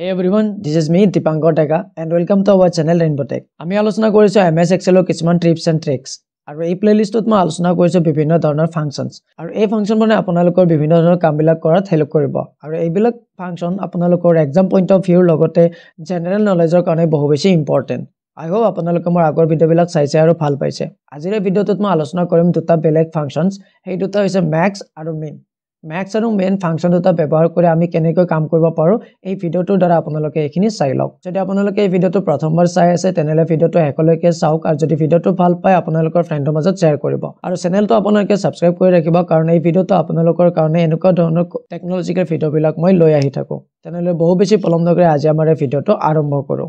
Hey everyone, this is me Dipankar Teka and welcome to our channel Rainbow Tech. আমি আলোচনা কৰিছো MS Excel ৰ কিছুমান tips and tricks আৰু এই প্লেলিষ্টত মই আলোচনা কৰিছো বিভিন্ন ধৰণৰ ফাংচনছ আৰু এই ফাংচন মানে আপোনালোকৰ বিভিন্ন ধৰণৰ কামবিলাক কৰাত হেল্প কৰিব আৰু এইবিলাক ফাংচন আপোনালোকৰ এক্সাম পইণ্ট অফ ভিউৰ লগতে জেনেৰেল নলেজৰ কাৰণে বহু বেছি ইম্পৰ্টেণ্ট I hope আপোনালোকে মোৰ আগৰ ভিডিঅ'বিলাক চাইছে আৰু ভাল পাইছে আজিৰ এই ভিডিঅ'টোত মই আলোচনা কৰিম দুটা বেলেগ ফাংচনছ এই দুটা হৈছে max আৰু min max আৰু min ফাংচন দুটা ব্যৱহাৰ কৰি আমি কেনেকৈ কাম কৰিব পাৰো এই ভিডিঅ'টোৰ দ্বাৰা আপোনালোকে এইখিনি চাই লওক যদি আপোনালোকে এই ভিডিঅ'টো প্ৰথমবাৰ চাই আছে তেনেহলে ভিডিঅ'টো শেষলৈকে চাওক আৰু যদি ভিডিঅ'টো ভাল পায় আপোনালোকৰ ফ্ৰেণ্ডৰ মাজত শ্বেয়াৰ কৰিব আৰু চেনেলটো আপোনালোকে সাবস্ক্ৰাইব কৰি ৰাখিব কাৰণ এই ভিডিঅ'টো আপোনালোকৰ কাৰণে এনেকুৱা ধৰণৰ টেকনলজিকেল ভিডিঅ'বিলাক মই লৈ আহি থাকো তেনেহলে বহু বেছি পলম নকৰি আজি আমাৰ এই ভিডিঅ'টো আৰম্ভ কৰো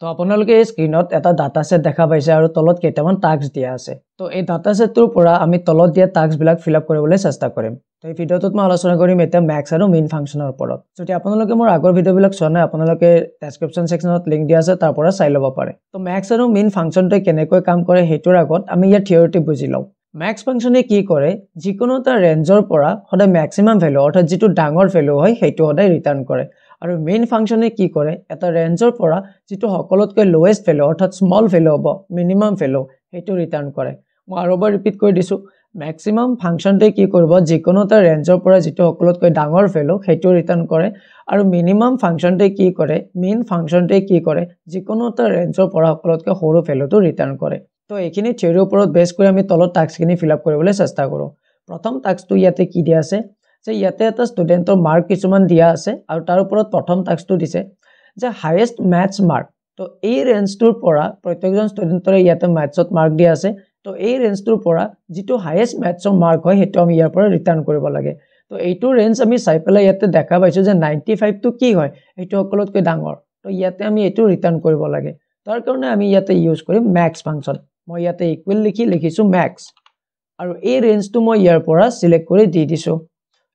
তো আপোনালোকে এই স্ক্ৰিনত এটা ডাটা সেট দেখা পাইছে আৰু তলত কেইটামান টাস্ক দিয়া আছে তো এই ডাটা সেটটোৰ পৰা আমি তলত দিয়া টাস্ক বিলাক ফিল আপ কৰিবলৈ চেষ্টা কৰিম তো এই ভিডিঅ'টোত মই আলোচনা কৰিম এটা max আৰু min ফাংচনৰ ওপৰত যদি আপোনালোকে মোৰ আগৰ ভিডিঅ'বিলাক চোৱা নাই আপোনালোকে ডেসক্ৰিপচন সেকশনত লিংক দিয়া আছে তাৰ পৰা চাই ল'ব পাৰে তো max আৰু min ফাংচনটো কেনেকৈ কাম কৰে হেতুৰ আগত আমি ইয়াৰ থিওৰিটি বুজি লওঁ max ফাংচনে কি কৰে যিকোনো এটা ৰেঞ্জৰ পৰা সদায় ম্যাক্সিমাম ভ্যালু অৰ্থাৎ যেটো ডাঙৰ ভ্যালু হয় হেতু সদায় ৰিটাৰ্ন কৰে আৰু মেইন ফাংচনে কি কৰে এটা ৰেঞ্জৰ পৰা যেটো সকলোতকৈ লোৱেষ্ট ভ্যালু অৰ্থাৎ স্মল ভ্যালু হ'ব মিনিমাম ভ্যালু হেতু ৰিটাৰ্ন কৰে মই আৰু এবাৰ ৰিপিট কৰি দিছো ম্যাক্সিমাম ফাংচনতে কি কৰিব যিকোনো এটা ৰেঞ্জৰ পৰা যেটো সকলোতকৈ ডাঙৰ ভ্যালু হেতু ৰিটাৰ্ন কৰে আৰু মিনিমাম ফাংচনতে কি কৰে মেইন ফাংচনতে কি কৰে যিকোনো এটা ৰেঞ্জৰ পৰা সকলোতকৈ সৰু ভ্যালুটো ৰিটাৰ্ন কৰে তো এইখিনি থিওৰিৰ ওপৰত বেছ কৰি আমি তলত টাস্কখিনি ফিল আপ কৰিবলৈ চেষ্টা কৰো প্ৰথম টাস্কটো ইয়াতে কি দিয়া আছে যে ইয়াতে এটা ষ্টুডেন্টৰ মাৰ্ক কিছুমান দিয়া আছে আৰু তাৰ ওপৰত প্ৰথম টাস্কটো দিছে যে হাইয়েষ্ট ম্যাথছ মাৰ্ক তো এই ৰেঞ্জটোৰ পৰা প্ৰত্যেকজন ষ্টুডেন্টৰে ইয়াতে ম্যাথছত মাৰ্ক দিয়া আছে তো এই ৰেঞ্জটোৰ পৰা যেটো হাইয়েষ্ট ম্যাথছৰ মাৰ্ক হয় হেতু আমি ইয়াৰ পৰা ৰিটাৰ্ন কৰিব লাগে তো এইটো ৰেঞ্জ আমি চাই পেলাই ইয়াতে দেখা পাইছো যে 95 টো কি হয় হেতু সকলোতকৈ ডাঙৰ তো ইয়াতে আমি এটো ৰিটাৰ্ন কৰিব লাগে তাৰ কাৰণে আমি ইয়াতে ইউজ কৰিম max ফাংচন মই ইয়াতে ইকুৱেল লিখিছো max আৰু এই ৰেঞ্জটো মই ইয়াৰ পৰা সিলেক্ট কৰি দি দিছো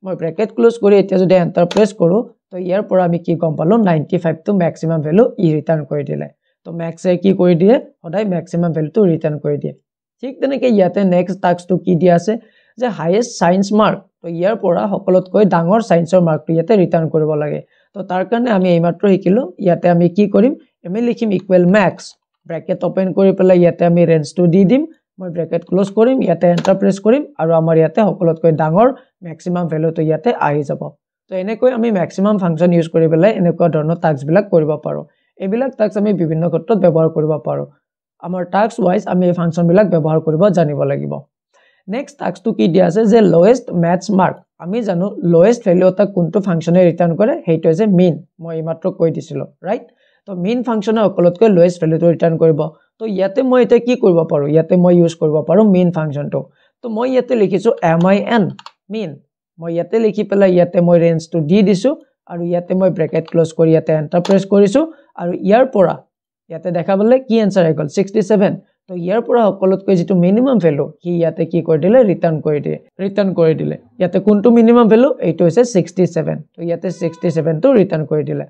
মই ব্ৰেকেট ক্লোজ কৰি এতিয়া যদি এন্টাৰ প্ৰেছ কৰো তো ইয়াৰ পৰা আমি কি গম পালো 95 টো ম্যাক্সিমাম ভ্যালু ই ৰিটাৰ্ন কৰি দিলে তো ম্যাক্সে কি কৰি দিয়ে সদায় ম্যাক্সিমাম ভ্যালুটো ৰিটাৰ্ন কৰি দিয়ে ঠিক তেনেকৈ ইয়াতে নেক্সট টাস্কটো কি দিয়া আছে যে হাইয়েষ্ট সায়েন্স মাৰ্ক তো ইয়াৰ পৰা সকলোতকৈ ডাঙৰ সায়েন্সৰ মাৰ্কটো ইয়াতে ৰিটাৰ্ন কৰিব লাগে তো তাৰ কাৰণে আমি এইমাত্ৰ শিকিলো ইয়াতে আমি কি কৰিম আমি লিখিম ইকুৱেল max ব্ৰেকেট ওপেন কৰি পেলাই ইয়াতে আমি ৰেঞ্জটো দি দিম মই ব্ৰেকেট ক্লোজ কৰিম ইয়াতে এন্টাৰ প্ৰেছ কৰিম আৰু আমাৰ ইয়াতে সকলোতকৈ ডাঙৰ ম্যাক্সিমাম ভ্যালুটো ইয়াতে আহি যাব তো এনেকৈ আমি ম্যাক্সিমাম ফাংচন ইউজ কৰি পেলাই এনেকুৱা ধৰণৰ টাস্ক বিলাক কৰিব পাৰো এইবিলাক টাস্ক আমি বিভিন্ন ক্ষেত্ৰত ব্যৱহাৰ কৰিব পাৰো আমাৰ টাস্ক ওয়াইজ আমি এই ফাংচন বিলাক ব্যৱহাৰ কৰিব জানিব লাগিব নেক্সট টাস্কটো কি দিয়া আছে যে লোৱেষ্ট ম্যাথছ মাৰ্ক আমি জানো লোৱেষ্ট ভ্যালু এটা কোনটো ফাংচনে ৰিটাৰ্ন কৰে হেইটো যে min মই এইমাত্ৰ কৈ দিছিলো ৰাইট তো min ফাংচনে সকলোতকৈ লোৱেষ্ট ভ্যালুটো ৰিটাৰ্ন কৰিব তো ইয়াতে মই এটা কি কৰিব পাৰো ইয়াতে মই ইউজ কৰিব পাৰো min ফাংচনটো তো মই ইয়াতে লিখিছো min মই ইয়াতে লিখি পেলাই ইয়াতে মই ৰেঞ্জটো দি দিছো আৰু ইয়াতে মই ব্ৰেকেট ক্লোজ কৰি ইয়াতে এন্টাৰ প্ৰেছ কৰিছো আৰু ইয়াৰ পৰা ইয়াতে দেখাবলে কি আনসাৰ আহি গল 67 তো ইয়াৰ পৰা সকলোতকৈ যেটো মিনিমাম ভ্যালু কি ইয়াতে কি কৰি দিলে ৰিটাৰ্ন কৰি দিলে ইয়াতে কোনটো মিনিমাম ভ্যালু এইটো হৈছে 67 তো ইয়াতে 67 টো ৰিটাৰ্ন কৰি দিলে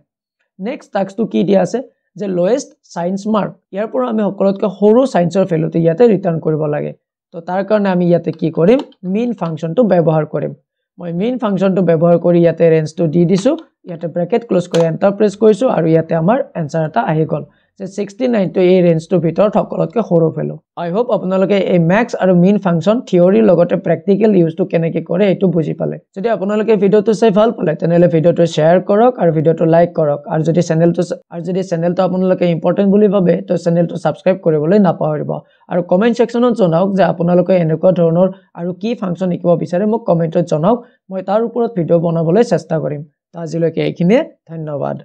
নেক্সট টাস্কটো কি দিয়া আছে যে লোৱেষ্ট সায়েন্স মাৰ্ক ইয়াৰ পৰা আমি সকলোতকৈ সৰু সায়েন্সৰ ভ্যালুটো ইয়াতে ৰিটাৰ্ন কৰিব লাগে তো তাৰ কাৰণে আমি ইয়াতে কি কৰিম min ফাংচনটো ব্যৱহাৰ কৰিম মই min ফাংচনটো ব্যৱহাৰ কৰি ইয়াতে ৰেঞ্জটো দি দিছো ইয়াতে ব্ৰেকেট ক্লোজ কৰি এন্টাৰ প্ৰেছ কৰিছো আৰু ইয়াতে আমাৰ আনসাৰ এটা আহি গল যে 69 টো এই ৰেঞ্জটো ভিতৰত সকলোতকৈ সৰু ভ্যালু আই হোপ আপোনালোকে এই max আৰু min ফাংচন থিওৰি লগতে প্ৰ্যাকটিক্যাল ইউজটো কেনেকৈ কৰে এটো বুজি পালে যদি আপোনালোকে ভিডিঅটো চাই ভাল পালে তেনেহলে ভিডিঅটো শেয়াৰ কৰক আৰু ভিডিঅটো লাইক কৰক আৰু যদি চেনেলটো আপোনালোকে ইম্পৰ্টেন্ট বুলি ভাবে তো চেনেলটো সাবস্ক্ৰাইব কৰিবলৈ নাপাহৰিব আৰু কমেন্ট সেকশনত জনাওক যে আপোনালোকে এনেকুৱা ধৰণৰ আৰু কি ফাংচন শিকিব বিচাৰে মোক কমেন্টত জনাওক মই তাৰ ওপৰত ভিডিঅ বনাবলৈ চেষ্টা কৰিম আজিলৈকে এইখিনিয়ে ধন্যবাদ